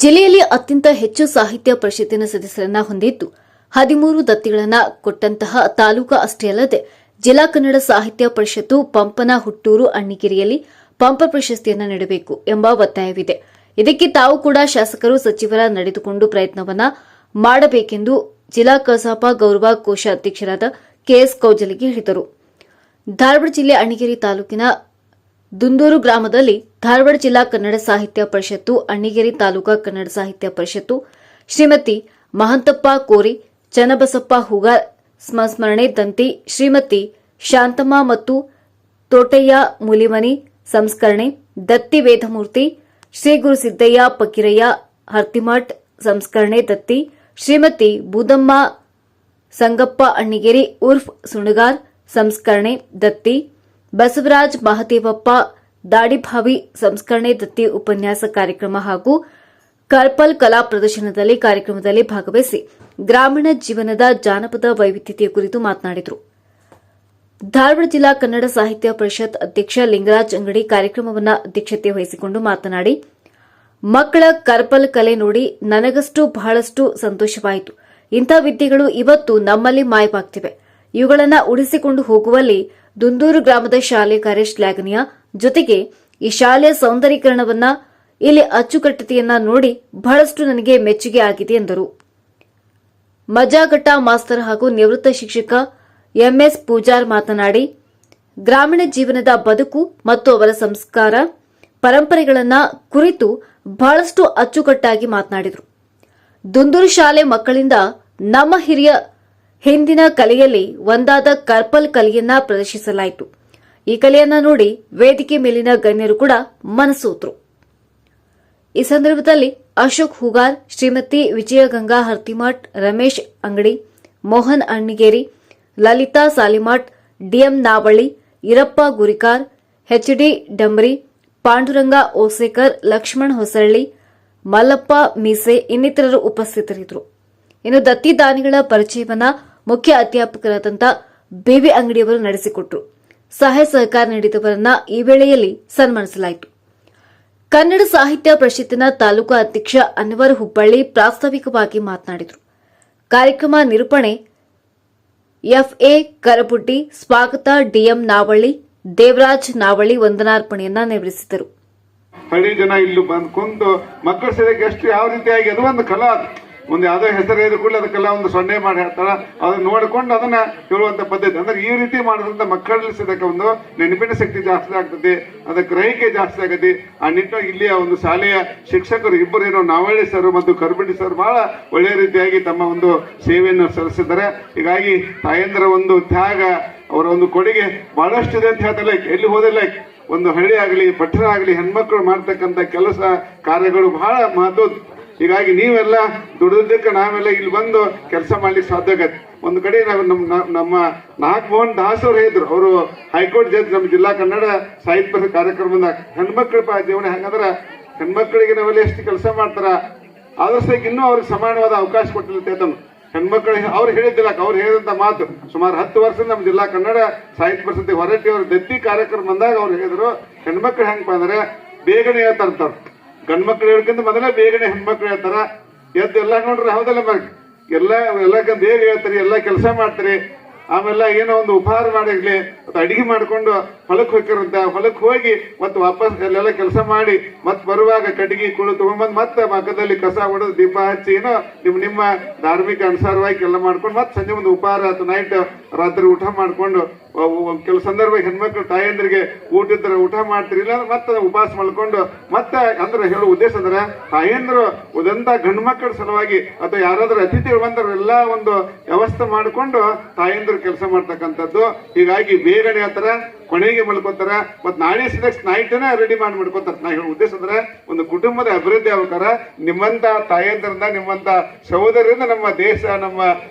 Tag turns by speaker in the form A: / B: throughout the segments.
A: ಜಿಲ್ಲೆಯಲ್ಲಿ ಅತ್ಯಂತ ಹೆಚ್ಚು ಸಾಹಿತ್ಯ ಪರಿಷತ್ತಿನ ಸದಸ್ಯರನ್ನ ಹೊಂದಿದ್ದು 13 ದತ್ತಿಗಳನ್ನು ಕೊಟ್ಟಂತಹ ತಾಲೂಕು ಅಷ್ಟೇ ಅಲ್ಲದೆ ಜಿಲ್ಲಾ ಕನ್ನಡ ಸಾಹಿತ್ಯ ಪರಿಷತ್ತು ಪಂಪನ ಹುಟ್ಟೂರು ಅಣ್ಣಿಗೇರಿಯಲ್ಲಿ ಪಂಪ ಪ್ರಶಸ್ತಿಯನ್ನು ನೀಡಬೇಕು ಎಂಬ ಒತ್ತಾಯವಿದೆ. ಇದಕ್ಕೆ ತಾವು ಕೂಡ ಶಾಸಕರು ಸಚಿವರ ನಡೆದುಕೊಂಡು ಪ್ರಯತ್ನವನ್ನ ಮಾಡಬೇಕೆಂದು ಜಿಲ್ಲಾ ಕಸಾಪ ಗೌರವ ಕೋಶಾಧ್ಯಕ್ಷರಾದ ಕೆಎಸ್ ಕೌಜಲಿಗೆ ಹೇಳಿದರು. ಧಾರವಾಡ ಜಿಲ್ಲೆ ಅಣ್ಣಿಗೇರಿ ತಾಲೂಕಿನ ದುಂದೂರು ಗ್ರಾಮದಲ್ಲಿ ಧಾರವಾಡ ಜಿಲ್ಲಾ ಕನ್ನಡ ಸಾಹಿತ್ಯ ಪರಿಷತ್ತು, ಅಣ್ಣಿಗೇರಿ ತಾಲೂಕಾ ಕನ್ನಡ ಸಾಹಿತ್ಯ ಪರಿಷತ್ತು, ಶ್ರೀಮತಿ ಮಹಂತಪ್ಪ ಕೋರಿ, ಚನ್ನಬಸಪ್ಪ ಹೂಗಾರ್ ಸಂಸ್ಮರಣೆ ದಂತಿ, ಶ್ರೀಮತಿ ಶಾಂತಮ್ಮ ಮತ್ತು ತೋಟಯ್ಯ ಮುಲಿಮನಿ ಸಂಸ್ಕರಣೆ, ದತ್ತಿ ವೇದಮೂರ್ತಿ, ಶ್ರೀ ಗುರುಸಿದ್ದಯ್ಯ ಪಕ್ಕಿರಯ್ಯ ಹರ್ತಿಮಠ್ ಸಂಸ್ಕರಣೆ ದತ್ತಿ, ಶ್ರೀಮತಿ ಬೂದಮ್ಮ ಸಂಗಪ್ಪ ಅಣ್ಣಿಗೇರಿ ಉರ್ಫ್ ಸುಣಗಾರ್ ಸಂಸ್ಕರಣೆ ದತ್ತಿ, ಬಸವರಾಜ್ ಮಹದೇವಪ್ಪ ದಾಡಿಭಾವಿ ಸಂಸ್ಕರಣೆ ದತ್ತಿ ಉಪನ್ಯಾಸ ಕಾರ್ಯಕ್ರಮ ಹಾಗೂ ಕರ್ಪಲ್ ಕಲಾ ಪ್ರದರ್ಶನದಲ್ಲಿ ಕಾರ್ಯಕ್ರಮದಲ್ಲಿ ಭಾಗವಹಿಸಿ ಗ್ರಾಮೀಣ ಜೀವನದ ಜಾನಪದ ವೈವಿಧ್ಯತೆಯ ಕುರಿತು ಮಾತನಾಡಿದರು. ಧಾರವಾಡ ಜಿಲ್ಲಾ ಕನ್ನಡ ಸಾಹಿತ್ಯ ಪರಿಷತ್ ಅಧ್ಯಕ್ಷ ಲಿಂಗರಾಜ್ ಅಂಗಡಿ ಕಾರ್ಯಕ್ರಮವನ್ನು ಅಧ್ಯಕ್ಷತೆ ವಹಿಸಿಕೊಂಡು ಮಾತನಾಡಿ, ಮಕ್ಕಳ ಕರ್ಪಲ್ ಕಲೆ ನೋಡಿ ನನಗಷ್ಟು ಬಹಳಷ್ಟು ಸಂತೋಷವಾಯಿತು. ಇಂಥ ವಿದ್ಯೆಗಳು ಇವತ್ತು ನಮ್ಮಲ್ಲಿ ಮಾಯವಾಗ್ತಿವೆ. ಇವುಗಳನ್ನು ಉಳಿಸಿಕೊಂಡು ಹೋಗುವಲ್ಲಿ ದುಂದೂರು ಗ್ರಾಮದ ಶಾಲೆ ಕಾರ್ಯ ಶ್ಲಾಘನೀಯ. ಜೊತೆಗೆ ಈ ಶಾಲೆಯ ಸೌಂದರೀಕರಣವನ್ನ ಇಲ್ಲಿ ಅಚ್ಚುಕಟ್ಟತೆಯನ್ನ ನೋಡಿ ಬಹಳಷ್ಟು ನನಗೆ ಮೆಚ್ಚುಗೆ ಆಗಿದೆ ಎಂದರು. ಮಜಾಗಟ್ಟ ಮಾಸ್ತರ್ ಹಾಗೂ ನಿವೃತ್ತ ಶಿಕ್ಷಕ ಎಂಎಸ್ ಪೂಜಾರ್ ಮಾತನಾಡಿ, ಗ್ರಾಮೀಣ ಜೀವನದ ಬದುಕು ಮತ್ತು ಅವರ ಸಂಸ್ಕಾರ ಪರಂಪರೆಗಳನ್ನ ಕುರಿತು ಬಹಳಷ್ಟು ಅಚ್ಚುಕಟ್ಟಾಗಿ ಮಾತನಾಡಿದರು. ದುಂದೂರು ಶಾಲೆ ಮಕ್ಕಳಿಂದ ನಮ್ಮ ಹಿರಿಯ ಹಿಂದಿನ ಕಲೆಯಲ್ಲಿ ಒಂದಾದ ಕರ್ಪಲ್ ಕಲೆಯನ್ನ ಪ್ರದರ್ಶಿಸಲಾಯಿತು. ಈ ಕಲೆಯನ್ನ ನೋಡಿ ವೇದಿಕೆ ಮೇಲಿನ ಗಣ್ಯರು ಕೂಡ ಮನಸೋತರು. ಈ ಸಂದರ್ಭದಲ್ಲಿ ಅಶೋಕ್ ಹೂಗಾರ್, ಶ್ರೀಮತಿ ವಿಜಯಗಂಗಾ ಹರ್ತಿಮಠ್, ರಮೇಶ್ ಅಂಗಡಿ, ಮೋಹನ್ ಅಣ್ಣಿಗೇರಿ, ಲಲಿತಾ ಸಾಲಿಮಠ್, ಡಿಎಂ ನಾವಳ್ಳಿ, ಈರಪ್ಪ ಗುರಿಕಾರ್, ಎಚ್ಡಿ ಡಂಬರಿ, ಪಾಂಡುರಂಗ ಓಸೇಕರ್, ಲಕ್ಷ್ಮಣ್ ಹೊಸಳ್ಳಿ, ಮಲ್ಲಪ್ಪ ಮೀಸೆ ಇನ್ನಿತರರು ಉಪಸ್ಥಿತರಿದ್ದರು. ಇನ್ನು ದತ್ತಿ ದಾನಿಗಳ ಪರಿಚಯವನ್ನ ಮುಖ್ಯ ಅಧ್ಯಾಪಕರಾದಂಥ ಬಿವಿ ಅಂಗಡಿಯವರು ನಡೆಸಿಕೊಟ್ಟರು. ಸಹಾಯ ಸಹಕಾರ ನೀಡಿದವರನ್ನ ಈ ವೇಳೆಯಲ್ಲಿ ಸನ್ಮಾನಿಸಲಾಯಿತು. ಕನ್ನಡ ಸಾಹಿತ್ಯ ಪರಿಷತ್ತಿನ ತಾಲೂಕು ಅಧ್ಯಕ್ಷ ಅನ್ವರ್ ಹುಬ್ಬಳ್ಳಿ ಪ್ರಾಸ್ತಾವಿಕವಾಗಿ ಮಾತನಾಡಿದರು. ಕಾರ್ಯಕ್ರಮ ನಿರೂಪಣೆ ಎಫ್ಎ ಕರಬುಡ್ಡಿ, ಸ್ವಾಗತ ಡಿಎಂ ನಾವಳ್ಳಿ, ದೇವರಾಜ್ ನಾವಳ್ಳಿ ವಂದನಾರ್ಪಣೆಯನ್ನ ನೆರವೇರಿಸಿದರು.
B: ಹಳ್ಳಿ ಜನ ಇಲ್ಲಿ ಬಂದ್ಕೊಂಡು ಮಕ್ಕಳ ಸೇವೆಗೆ ಎಷ್ಟು ಯಾವ ರೀತಿಯಾಗಿ ಅದು ಒಂದು ಕಲಾ, ಒಂದು ಯಾವುದೋ ಹೆಸರು ಹೇಳಿದ ಕೂಡ ಅದಕ್ಕೆಲ್ಲ ಒಂದು ಸೊನ್ನೆ ಮಾಡಿ ಹೇಳ್ತಾರ. ಅದನ್ನ ನೋಡಿಕೊಂಡು ಅದನ್ನ ಹೇಳುವಂತ ಪದ್ಧತಿ ಅಂದ್ರೆ ಈ ರೀತಿ ಮಾಡೋದ್ರಿಂದ ಮಕ್ಕಳಲ್ಲಿ ಸಿದಕ್ಕೆ ಒಂದು ನೆನಪಿನ ಶಕ್ತಿ ಜಾಸ್ತಿ ಆಗ್ತದೆ, ಅದಕ್ಕೆ ಗ್ರಹಿಕೆ ಜಾಸ್ತಿ ಆಗತಿ. ಆ ನಿಟ್ಟಿನಲ್ಲಿ ಇಲ್ಲಿಯ ಒಂದು ಶಾಲೆಯ ಶಿಕ್ಷಕರು ಇಬ್ಬರು ಏನೋ ನಾವಳ್ಳಿ ಸರ್ ಮತ್ತು ಕರ್ಬುಡ್ಡಿ ಸರ್ ಬಹಳ ಒಳ್ಳೆಯ ರೀತಿಯಾಗಿ ತಮ್ಮ ಒಂದು ಸೇವೆಯನ್ನು ಸಲ್ಲಿಸಿದ್ದಾರೆ. ಹೀಗಾಗಿ ತಾಯಂದ್ರ ಒಂದು ತ್ಯಾಗ, ಅವರ ಒಂದು ಕೊಡುಗೆ ಬಹಳಷ್ಟು ಇದೆ ಅಂತ ಹೇಳ್ತಾರೆ. ಎಲ್ಲಿ ಹೋದಿಲ್ಲ, ಒಂದು ಹಳ್ಳಿ ಆಗಲಿ ಪಟ್ಟಣ ಆಗಲಿ ಹೆಣ್ಮಕ್ಳು ಮಾಡ್ತಕ್ಕಂಥ ಕೆಲಸ ಕಾರ್ಯಗಳು ಬಹಳ ಮಹತ್ವದ್ದು. ಹೀಗಾಗಿ ನೀವೆಲ್ಲ ದುಡಿದಕ್ಕೆ ನಾವೆಲ್ಲ ಇಲ್ಲಿ ಬಂದು ಕೆಲಸ ಮಾಡ್ಲಿಕ್ಕೆ ಸಾಧ್ಯ ಆಗತ್ತೆ. ಒಂದು ಕಡೆ ನಾವು ನಮ್ಮ ನಾಗಮೋಹನ್ ದಾಸ್ ಅವರು ಹೇಳಿದ್ರು, ಅವರು ಹೈಕೋರ್ಟ್ ಜಡ್ಜ್ ನಮ್ಮ ಜಿಲ್ಲಾ ಕನ್ನಡ ಸಾಹಿತ್ಯ ಪರಿಷತ್ ಕಾರ್ಯಕ್ರಮದಾಗ ಹೆಣ್ಮಕ್ಳ ಜೀವನ ಹೆಂಗಂದ್ರ ಹೆಣ್ಮಕ್ಳಿಗೆ ನಾವೆಲ್ಲ ಎಷ್ಟು ಕೆಲಸ ಮಾಡ್ತಾರ ಆದಷ್ಟು ಇನ್ನೂ ಅವ್ರಿಗೆ ಸಮಾನವಾದ ಅವಕಾಶ ಕೊಟ್ಟಿಲ್ಲ. ಹೆಣ್ಮಕ್ಳಿಗೆ ಅವ್ರು ಹೇಳಿದ್ದಿಲ್ಲ, ಅವ್ರು ಹೇಳಿದಂತ ಮಾತು ಸುಮಾರು 10 ವರ್ಷ ನಮ್ಮ ಜಿಲ್ಲಾ ಕನ್ನಡ ಸಾಹಿತ್ಯ ಪರಿಷತ್ ಹೊರಟ್ಟಿ ಅವ್ರ ದತ್ತಿ ಕಾರ್ಯಕ್ರಮ ಬಂದಾಗ ಅವ್ರು ಹೇಳಿದ್ರು, ಹೆಣ್ಮಕ್ಳು ಹೆಂಗಪ್ಪ ಅಂದ್ರೆ ಬೇಗನೆ ಹೇಳ್ತಾರ, ಗಂಡ್ಮಕ್ಳು ಹೇಳ್ಕೊಂತ ಮೊದಲೇ ಬೇಗನೆ ಹೆಣ್ಮಕ್ಳು ಹೇಳ್ತಾರ. ಎದ್ದು ಎಲ್ಲ ನೋಡ್ರಿ ಹೌದಲ್ಲ ಮಗ ಎಲ್ಲ ಬೇಗ ಹೇಳ್ತಾರೆ, ಎಲ್ಲ ಕೆಲಸ ಮಾಡ್ತಾರೆ. ಆಮೇಲೆ ಏನೋ ಒಂದು ಉಪಹಾರ ಮಾಡಿರ್ಲಿ ಅಥವಾ ಅಡಿಗೆ ಮಾಡ್ಕೊಂಡು ಹೊಲಕ್ಕೆ ಹೋಗಿರಂತ ಹೊಲಕ್ಕೆ ಹೋಗಿ ಮತ್ತೆ ವಾಪಸ್ ಅಲ್ಲೆಲ್ಲ ಕೆಲಸ ಮಾಡಿ ಮತ್ತೆ ಬರುವಾಗ ಕಟ್ಟಿಗೆ ಕುಳು ತಗೊಂಡ್ಬಂದು ಮತ್ತೆ ಮಕ್ಕದಲ್ಲಿ ಕಸ ಹೊಡೆದು ದೀಪ ಹಚ್ಚಿ ಏನೋ ನಿಮ್ಮ ಧಾರ್ಮಿಕ ಅನುಸಾರವಾಗಿ ಎಲ್ಲ ಮಾಡ್ಕೊಂಡು ಮತ್ತೆ ಸಂಜೆ ಒಂದು ಉಪಹಾರ ಅಥವಾ ನೈಟ್ ರಾತ್ರಿ ಊಟ ಮಾಡ್ಕೊಂಡು ಕೆಲವು ಸಂದರ್ಭ ಹೆಣ್ಮಕ್ಳು ತಾಯಂದ್ರಿಗೆ ಊಟ ಇದ್ರೆ ಊಟ ಮಾಡ್ತಿರಿಲ್ಲ ಮತ್ತೆ ಉಪವಾಸ ಮಾಡ್ಕೊಂಡು ಮತ್ತೆ ಅಂದ್ರೆ ಹೇಳೋ ಉದ್ದೇಶ ಅಂದ್ರೆ ತಾಯಂದ್ರು ಉದಂತ ಗಂಡು ಮಕ್ಕಳ ಸಲುವಾಗಿ ಅಥವಾ ಯಾರಾದ್ರೂ ಅತಿಥಿಗಳು ಬಂದ್ರೆ ಎಲ್ಲ ಒಂದು ವ್ಯವಸ್ಥೆ ಮಾಡ್ಕೊಂಡು ತಾಯಂದ್ರು ಕೆಲಸ ಮಾಡ್ತಕ್ಕಂಥದ್ದು. ಹೀಗಾಗಿ ಬೇಗನೆ ಹೇಳ್ತಾರ, ಕೊನೆಗೆ ಮಲ್ಕೋತಾರ, ಮತ್ ನಾಳೆ ನೈಟ್ನ ರೆಡಿ ಮಾಡಿ ಮಾಡ್ಕೋತಾರ. ನಾ ಹೇಳೋ ಉದ್ದೇಶ ಅಂದ್ರೆ ಒಂದು ಕುಟುಂಬದ ಅಭಿವೃದ್ಧಿ ಆಗ್ಬೇಕಾರ ನಿಮ್ಮಂತ ತಾಯಂದ್ರಿಂದ ನಿಮ್ಮಂತ ಸಹೋದರರಿಂದ ನಮ್ಮ ದೇಶ ನಮ್ಮ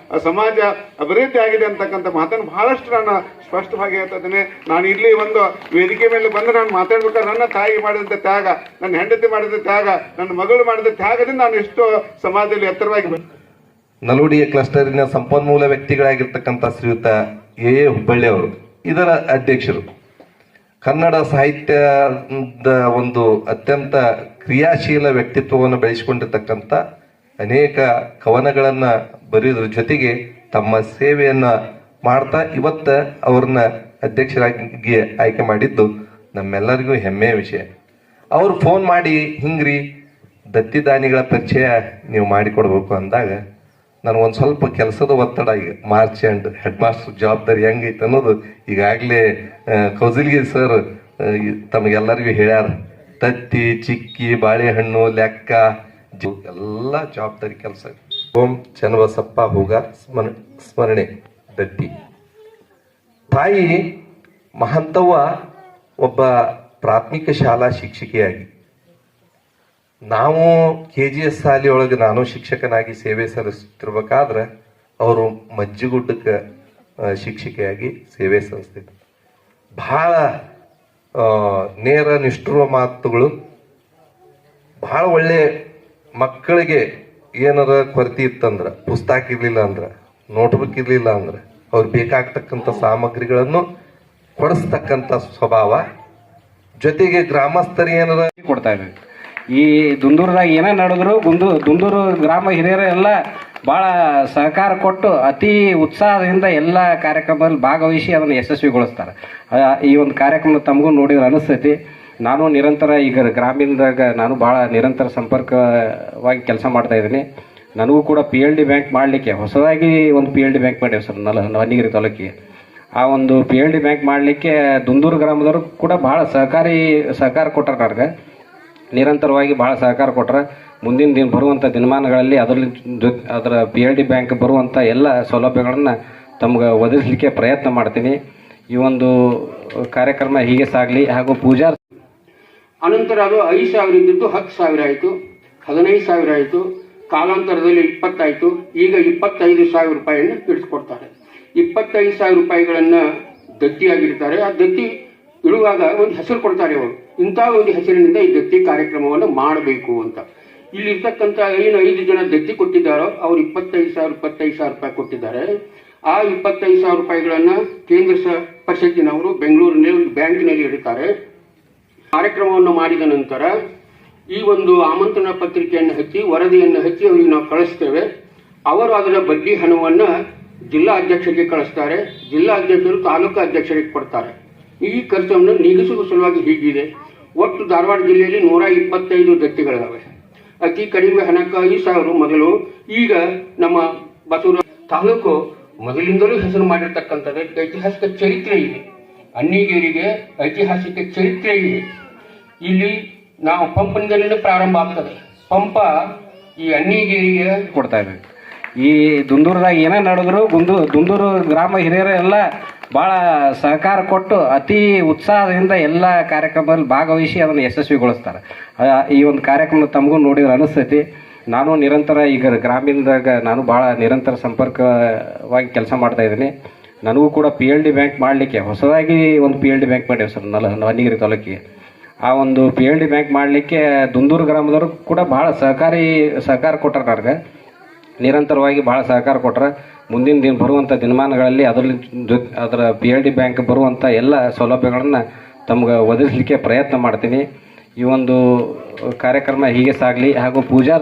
B: ಸಮಾಜ ಅಭಿವೃದ್ಧಿ ಆಗಿದೆ ಅಂತಕ್ಕಂಥ ಮಾತನ್ನು ಬಹಳಷ್ಟು ನಾನು ಸ್ಪಷ್ಟವಾಗಿ ಹೇಳ್ತಾ ಇದ್ದೇನೆ. ನಾನು ಇಲ್ಲಿ ಒಂದು ವೇದಿಕೆ ಮೇಲೆ ಬಂದು ನಾನು ಮಾತಾಡ್ಬೇಕಾದ್ರೆ ನನ್ನ ತಾಯಿ ಮಾಡಿದಂತ ತ್ಯಾಗ, ನನ್ನ ಹೆಂಡತಿ ಮಾಡಿದ ತ್ಯಾಗ, ನನ್ನ ಮಗಳು ಮಾಡಿದ ತ್ಯಾಗದಿಂದ ನಾನು ಎಷ್ಟು ಸಮಾಜದಲ್ಲಿ ಎತ್ತರವಾಗಿ
C: ನಲ್ವಡಿಯ ಕ್ಲಸ್ಟರಿನ ಸಂಪನ್ಮೂಲ ವ್ಯಕ್ತಿಗಳಾಗಿರ್ತಕ್ಕಂಥ ಶ್ರೀಯುತ ಎ ಹುಬ್ಬಳ್ಳಿ ಅವರು ಇದರ ಅಧ್ಯಕ್ಷರು. ಕನ್ನಡ ಸಾಹಿತ್ಯದ ಒಂದು ಅತ್ಯಂತ ಕ್ರಿಯಾಶೀಲ ವ್ಯಕ್ತಿತ್ವವನ್ನು ಬೆಳೆಸಿಕೊಂಡಿರ್ತಕ್ಕಂಥ ಅನೇಕ ಕವನಗಳನ್ನ ಬರೆಯೋದ್ರ ಜೊತೆಗೆ ತಮ್ಮ ಸೇವೆಯನ್ನ ಮಾಡ್ತಾ ಇವತ್ತ ಅವ್ರನ್ನ ಅಧ್ಯಕ್ಷರಾಗಿ ಆಯ್ಕೆ ಮಾಡಿದ್ದು ನಮ್ಮೆಲ್ಲರಿಗೂ ಹೆಮ್ಮೆಯ ವಿಷಯ. ಅವ್ರು ಫೋನ್ ಮಾಡಿ ಹಿಂಗ್ರಿ ದತ್ತಿದಾನಿಗಳ ಪರಿಚಯ ನೀವು ಮಾಡಿಕೊಡ್ಬೇಕು ಅಂದಾಗ ನನಗೊಂದು ಸ್ವಲ್ಪ ಕೆಲಸದ ಒತ್ತಡ, ಈಗ ಮಾರ್ಚ್ ಅಂಡ್ ಹೆಡ್ ಮಾಸ್ಟರ್ ಜವಾಬ್ದಾರಿ ಹೆಂಗೈತೆ ಅನ್ನೋದು ಈಗಾಗಲೇ ಕೌಸಲ್ಗಿ ಸರ್ ತಮಗೆಲ್ಲರಿಗೂ ಹೇಳ್ಯಾರ. ತತ್ತಿ, ಚಿಕ್ಕಿ, ಬಾಳೆಹಣ್ಣು, ಲೆಕ್ಕ ಎಲ್ಲ ಜವಾಬ್ದಾರಿ ಕೆಲಸ. ಓಂ ಚನ್ನಬಸಪ್ಪ ಹೂಗಾರ್ ಸ್ಮರಣೆ ದತ್ತಿ. ತಾಯಿ ಮಹಂತವ್ವ ಒಬ್ಬ ಪ್ರಾಥಮಿಕ ಶಾಲಾ ಶಿಕ್ಷಕಿಯಾಗಿ, ನಾವು KGS ಶಾಲೆಯೊಳಗೆ ನಾನು ಶಿಕ್ಷಕನಾಗಿ ಸೇವೆ ಸಲ್ಲಿಸುತ್ತಿರ್ಬೇಕಾದ್ರೆ ಅವರು ಮಜ್ಜಿಗುಡ್ಡಕ್ಕೆ ಶಿಕ್ಷಕಿಯಾಗಿ ಸೇವೆ ಸಲ್ಲಿಸ್ತಿದ್ರು. ಬಹಳ ನೇರ ನಿಷ್ಠುರ ಮಾತುಗಳು, ಬಹಳ ಒಳ್ಳೆ ಮಕ್ಕಳಿಗೆ ಏನಾರ ಕೊರತೆ ಇತ್ತಂದ್ರೆ, ಪುಸ್ತಕ ಇರಲಿಲ್ಲ ಅಂದ್ರೆ, ನೋಟ್ಬುಕ್ ಇರಲಿಲ್ಲ ಅಂದ್ರೆ ಅವ್ರಿಗೆ ಬೇಕಾಗ್ತಕ್ಕಂಥ ಸಾಮಗ್ರಿಗಳನ್ನು ಕೊಡಿಸ್ತಕ್ಕಂಥ ಸ್ವಭಾವ. ಜೊತೆಗೆ ಗ್ರಾಮಸ್ಥರಿಗೆ ಏನಾರ
D: ಕೊಡ್ತಾ ಇದ್ವಿ. ಈ ದುಂದೂರದಾಗ ಏನೇ ನಡೆದ್ರು ದುಂದೂರು ಗ್ರಾಮ ಹಿರಿಯರು ಎಲ್ಲ ಭಾಳ ಸಹಕಾರ ಕೊಟ್ಟು ಅತಿ ಉತ್ಸಾಹದಿಂದ ಎಲ್ಲ ಕಾರ್ಯಕ್ರಮದಲ್ಲಿ ಭಾಗವಹಿಸಿ ಅದನ್ನು ಯಶಸ್ವಿಗೊಳಿಸ್ತಾರೆ. ಈ ಒಂದು ಕಾರ್ಯಕ್ರಮ ತಮಗೂ ನೋಡಿದ್ರೆ ಅನಿಸ್ತೈತಿ. ನಾನು ನಿರಂತರ ಈಗ ಗ್ರಾಮೀಣದಾಗ ನಾನು ಭಾಳ ನಿರಂತರ ಸಂಪರ್ಕವಾಗಿ ಕೆಲಸ ಮಾಡ್ತಾ ಇದ್ದೀನಿ. ನನಗೂ ಕೂಡ PLD ಬ್ಯಾಂಕ್ ಮಾಡಲಿಕ್ಕೆ ಹೊಸದಾಗಿ ಒಂದು PLD ಬ್ಯಾಂಕ್ ಮಾಡೇವೆ ಸರ್ ನವನಿಗಿರಿ ತಾಲೂಕಿಗೆ. ಆ ಒಂದು PLD ಬ್ಯಾಂಕ್ ಮಾಡಲಿಕ್ಕೆ ದುಂದೂರು ಗ್ರಾಮದವರು ಕೂಡ ಭಾಳ ಸಹಕಾರ ಕೊಟ್ಟರು. ನನಗೆ ನಿರಂತರವಾಗಿ ಭಾಳ ಸಹಕಾರ ಕೊಟ್ಟರೆ ಮುಂದಿನ ಬರುವಂಥ ದಿನಮಾನಗಳಲ್ಲಿ ಅದರ PLD ಬ್ಯಾಂಕ್ ಬರುವಂಥ ಎಲ್ಲ ಸೌಲಭ್ಯಗಳನ್ನು ತಮ್ಗೆ ಒದಗಿಸಲಿಕ್ಕೆ ಪ್ರಯತ್ನ ಮಾಡ್ತೀನಿ. ಈ ಒಂದು ಕಾರ್ಯಕ್ರಮ ಹೀಗೆ ಸಾಗಲಿ. ಹಾಗೂ ಪೂಜಾ
E: ಅನಂತರ ಅದು 5,000 ಇದ್ದದ್ದು 10,000 ಆಯಿತು, 15,000 ಆಯಿತು, ಕಾಲಾಂತರದಲ್ಲಿ 20 ಆಯಿತು. ಈಗ 25,000 ರೂಪಾಯಿಯನ್ನು ಇಳಿಸ್ಕೊಡ್ತಾರೆ. 25,000 ರೂಪಾಯಿಗಳನ್ನು ದತ್ತಿಯಾಗಿರ್ತಾರೆ. ಆ ದತ್ತಿ ಇಳುವಾಗ ಒಂದು ಹೆಸರು ಕೊಡ್ತಾರೆ ಅವರು. ಇಂಥ ಒಂದು ಹೆಸರಿನಿಂದ ಈ ದತ್ತಿ ಕಾರ್ಯಕ್ರಮವನ್ನು ಮಾಡಬೇಕು ಅಂತ. ಇಲ್ಲಿರ್ತಕ್ಕಂಥ ಏನು 5 ಜನ ದತ್ತಿ ಕೊಟ್ಟಿದ್ದಾರೋ ಅವರು 25,000 ರೂಪಾಯಿ ಕೊಟ್ಟಿದ್ದಾರೆ. ಆ 25,000 ರೂಪಾಯಿಗಳನ್ನು ಕೇಂದ್ರ ಪರಿಷತ್ತಿನವರು ಬೆಂಗಳೂರಿನಲ್ಲಿ ಒಂದು ಬ್ಯಾಂಕಿನಲ್ಲಿ ಇಡುತ್ತಾರೆ. ಕಾರ್ಯಕ್ರಮವನ್ನು ಮಾಡಿದ ನಂತರ ಈ ಒಂದು ಆಮಂತ್ರಣ ಪತ್ರಿಕೆಯನ್ನು ಹಚ್ಚಿ ವರದಿಯನ್ನು ಹಚ್ಚಿ ಅವರಿಗೆ ನಾವು ಕಳಿಸ್ತೇವೆ. ಅವರು ಅದರ ಬಡ್ಡಿ ಹಣವನ್ನು ಜಿಲ್ಲಾ ಅಧ್ಯಕ್ಷರಿಗೆ ಕಳಿಸ್ತಾರೆ. ಜಿಲ್ಲಾ ಅಧ್ಯಕ್ಷರು ತಾಲೂಕು ಅಧ್ಯಕ್ಷರಿಗೆ ಕೊಡ್ತಾರೆ. ಈ ಖರ್ಚನ್ನು ನೀಗಿಸುವ ಸಲುವಾಗಿ ಹೀಗಿದೆ. ಒಟ್ಟು ಧಾರವಾಡ ಜಿಲ್ಲೆಯಲ್ಲಿ 125 ದತ್ತಿಗಳಿವೆ. ಅತಿ ಕಡಿಮೆ ಹಣಕ್ಕೆ 5,000 ಮೊದಲು. ಈಗ ನಮ್ಮ ಬಸವರ ತಾಲೂಕು ಮೊದಲಿಂದಲೂ ಹೆಸರು ಮಾಡಿರ್ತಕ್ಕಂಥದ್ದು ಐತಿಹಾಸಿಕ ಚರಿತ್ರೆ ಇದೆ. ಅನ್ನಿಗೇರಿಗೆ ಐತಿಹಾಸಿಕ ಚರಿತ್ರೆ ಇದೆ. ಇಲ್ಲಿ ನಾವು ಪಂಪನಿಂದಲೇ ಪ್ರಾರಂಭ ಆಗ್ತದೆ. ಪಂಪ ಈ ಅನ್ನಿಗೇರಿಗೆ
D: ಕೊಡ್ತಾ ಇದ್ವಿ. ಈ ದುಂದೂರದಾಗ ಏನೇ ನಡೆದ್ರು ದುಂದೂರು ಗ್ರಾಮ ಹಿರಿಯರು ಎಲ್ಲ ಭಾಳ ಸಹಕಾರ ಕೊಟ್ಟು ಅತಿ ಉತ್ಸಾಹದಿಂದ ಎಲ್ಲ ಕಾರ್ಯಕ್ರಮದಲ್ಲಿ ಭಾಗವಹಿಸಿ ಅದನ್ನು ಯಶಸ್ವಿಗೊಳಿಸ್ತಾರೆ. ಈ ಒಂದು ಕಾರ್ಯಕ್ರಮ ತಮಗೂ ನೋಡಿದ್ರೆ ಅನಿಸ್ತೈತಿ. ನಾನು ನಿರಂತರ ಈಗ ಗ್ರಾಮೀಣದಾಗ ನಾನು ಭಾಳ ನಿರಂತರ ಸಂಪರ್ಕವಾಗಿ ಕೆಲಸ ಮಾಡ್ತಾ ಇದ್ದೀನಿ. ನನಗೂ ಕೂಡ PLD ಬ್ಯಾಂಕ್ ಮಾಡಲಿಕ್ಕೆ ಹೊಸದಾಗಿ ಒಂದು PLD ಬ್ಯಾಂಕ್ ಮಾಡೇವೆ ಸರ್ ನವನಿಗಿರಿ ತಾಲೂಕಿಗೆ. ಆ ಒಂದು PLD ಬ್ಯಾಂಕ್ ಮಾಡಲಿಕ್ಕೆ ದುಂದೂರು ಗ್ರಾಮದವರು ಕೂಡ ಭಾಳ ಸಹಕಾರ ಕೊಟ್ಟರು. ನನಗೆ ನಿರಂತರವಾಗಿ ಭಾಳ ಸಹಕಾರ ಕೊಟ್ಟರೆ ಮುಂದಿನ ಬರುವಂಥ ದಿನಮಾನಗಳಲ್ಲಿ ಅದರ PLD ಬ್ಯಾಂಕ್ ಬರುವಂಥ ಎಲ್ಲ ಸೌಲಭ್ಯಗಳನ್ನು ತಮ್ಗೆ ಒದಗಿಸಲಿಕ್ಕೆ ಪ್ರಯತ್ನ ಮಾಡ್ತೀನಿ. ಈ ಒಂದು ಕಾರ್ಯಕ್ರಮ ಹೀಗೆ ಸಾಗಲಿ. ಹಾಗೂ ಪೂಜಾ